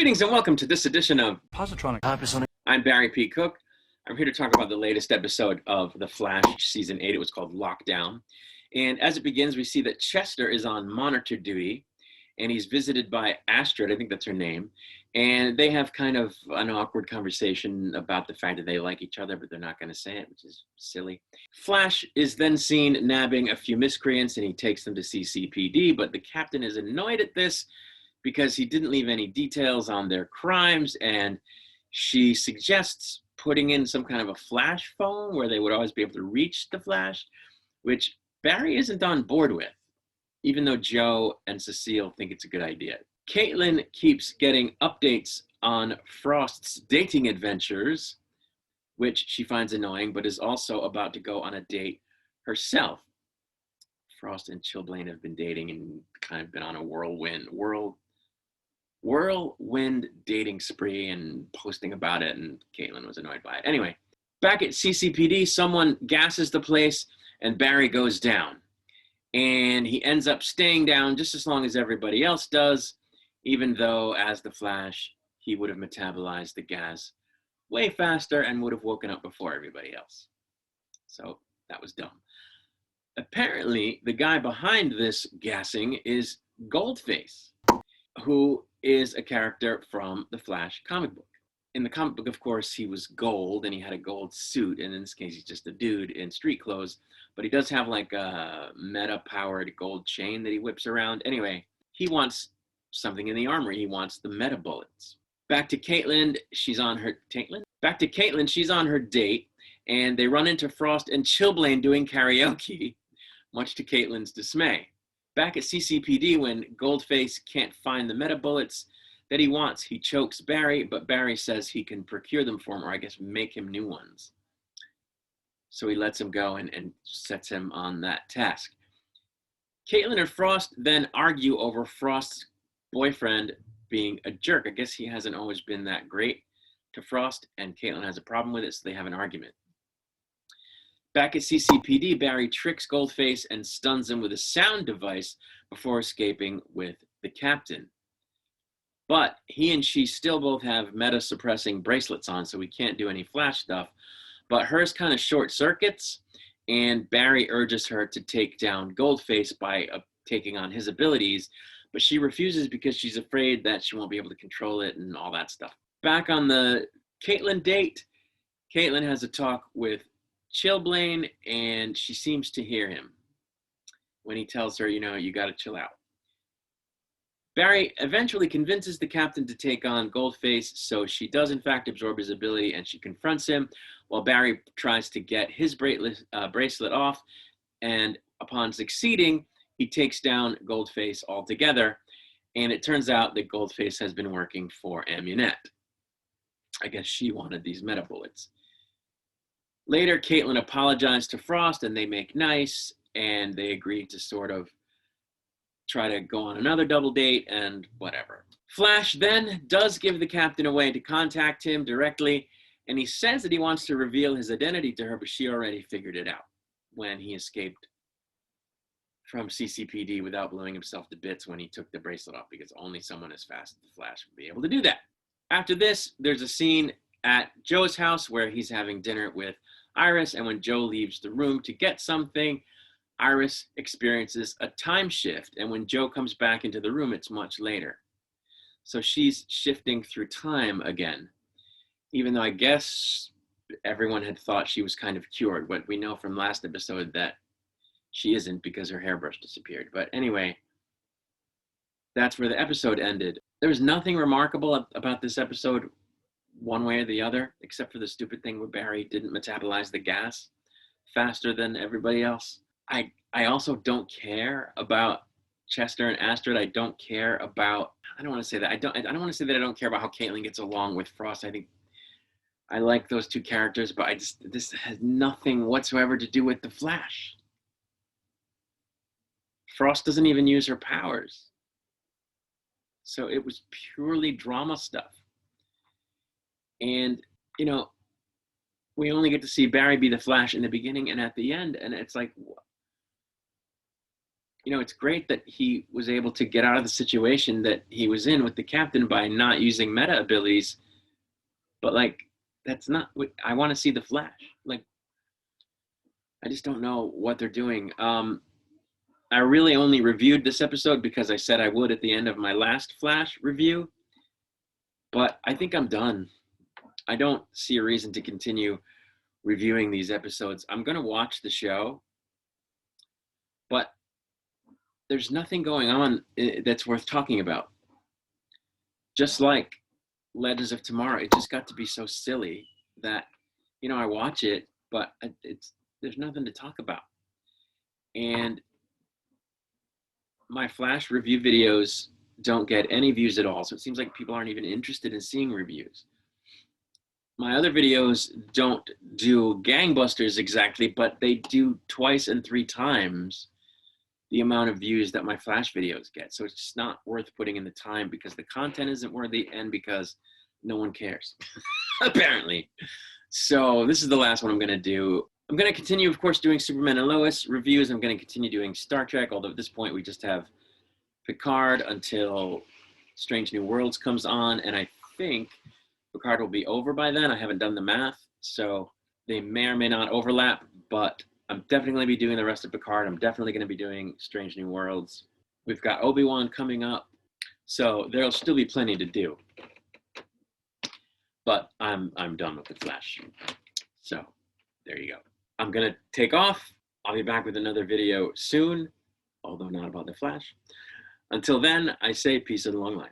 Greetings and welcome to this edition of Positronic. I'm Barry P. Cook. I'm here to talk about the latest episode of The Flash, Season 8. It was called Lockdown. And as it begins, we see that Chester is on monitor duty, and he's visited by Astrid, I think that's her name, and they have kind of an awkward conversation about the fact that they like each other, but they're not going to say it, which is silly. Flash is then seen nabbing a few miscreants, and he takes them to CCPD, but the captain is annoyed at this because he didn't leave any details on their crimes, and she suggests putting in some kind of a flash phone where they would always be able to reach the Flash, which Barry isn't on board with, even though Joe and Cecile think it's a good idea. Caitlin keeps getting updates on Frost's dating adventures, which she finds annoying, but is also about to go on a date herself. Frost and Chilblain have been dating and kind of been on a whirlwind dating spree and posting about it, and Caitlin was annoyed by it. Anyway, back at CCPD, someone gasses the place and Barry goes down. And he ends up staying down just as long as everybody else does, even though as the Flash, he would have metabolized the gas way faster and would have woken up before everybody else. So that was dumb. Apparently, the guy behind this gassing is Goldface, who is a character from the Flash comic book. In the comic book, of course, he was gold and he had a gold suit. And in this case, he's just a dude in street clothes. But he does have like a meta-powered gold chain that he whips around. Anyway, he wants something in the armory. He wants the meta bullets. Back to Caitlin, she's on her date, and they run into Frost and Chilblain doing karaoke, much to Caitlin's dismay. Back at CCPD, when Goldface can't find the meta bullets that he wants, he chokes Barry, but Barry says he can procure them for him, or I guess make him new ones. So he lets him go and sets him on that task. Caitlin and Frost then argue over Frost's boyfriend being a jerk. I guess he hasn't always been that great to Frost, and Caitlin has a problem with it, so they have an argument. Back at CCPD, Barry tricks Goldface and stuns him with a sound device before escaping with the captain. But he and she still both have meta-suppressing bracelets on, so we can't do any Flash stuff. But hers kind of short circuits, and Barry urges her to take down Goldface by taking on his abilities, but she refuses because she's afraid that she won't be able to control it and all that stuff. Back on the Caitlin date, Caitlin has a talk with Chilblain, and she seems to hear him when he tells her, you got to chill out. Barry eventually convinces the captain to take on Goldface, so she does in fact absorb his ability, and she confronts him while Barry tries to get his bracelet off, and upon succeeding, he takes down Goldface altogether, and it turns out that Goldface has been working for Amunet. I guess she wanted these meta bullets. Later, Caitlin apologized to Frost, and they make nice, and they agree to sort of try to go on another double date and whatever. Flash then does give the captain a way to contact him directly, and he says that he wants to reveal his identity to her, but she already figured it out when he escaped from CCPD without blowing himself to bits when he took the bracelet off, because only someone as fast as the Flash would be able to do that. After this, there's a scene at Joe's house where he's having dinner with Iris, and when Joe leaves the room to get something, Iris experiences a time shift, and when Joe comes back into the room, it's much later. So she's shifting through time again, even though I guess everyone had thought she was kind of cured, but we know from last episode that she isn't because her hairbrush disappeared. But anyway, that's where the episode ended. There was nothing remarkable about this episode one way or the other, except for the stupid thing where Barry didn't metabolize the gas faster than everybody else. I also don't care about Chester and Astrid. I don't care about, I don't want to say that. I don't want to say that I don't care about how Caitlin gets along with Frost. I think I like those two characters, but this has nothing whatsoever to do with the Flash. Frost doesn't even use her powers. So it was purely drama stuff. And, we only get to see Barry be the Flash in the beginning and at the end. And it's like, it's great that he was able to get out of the situation that he was in with the captain by not using meta abilities. But like, that's not what I want to see. The Flash. Like, I just don't know what they're doing. I really only reviewed this episode because I said I would at the end of my last Flash review. But I think I'm done. I don't see a reason to continue reviewing these episodes. I'm going to watch the show, but there's nothing going on that's worth talking about. Just like Legends of Tomorrow, it just got to be so silly that, I watch it, but there's nothing to talk about. And my Flash review videos don't get any views at all, so it seems like people aren't even interested in seeing reviews. My other videos don't do gangbusters exactly, but they do twice and 3 times the amount of views that my Flash videos get. So it's just not worth putting in the time because the content isn't worthy and because no one cares, apparently. So this is the last one I'm going to do. I'm going to continue, of course, doing Superman and Lois reviews. I'm going to continue doing Star Trek, although at this point we just have Picard until Strange New Worlds comes on, and I think Picard will be over by then. I haven't done the math, so they may or may not overlap, but I'm definitely going to be doing the rest of Picard. I'm definitely going to be doing Strange New Worlds. We've got Obi-Wan coming up, so there'll still be plenty to do. But I'm done with the Flash. So there you go. I'm going to take off. I'll be back with another video soon, although not about the Flash. Until then, I say peace and long life.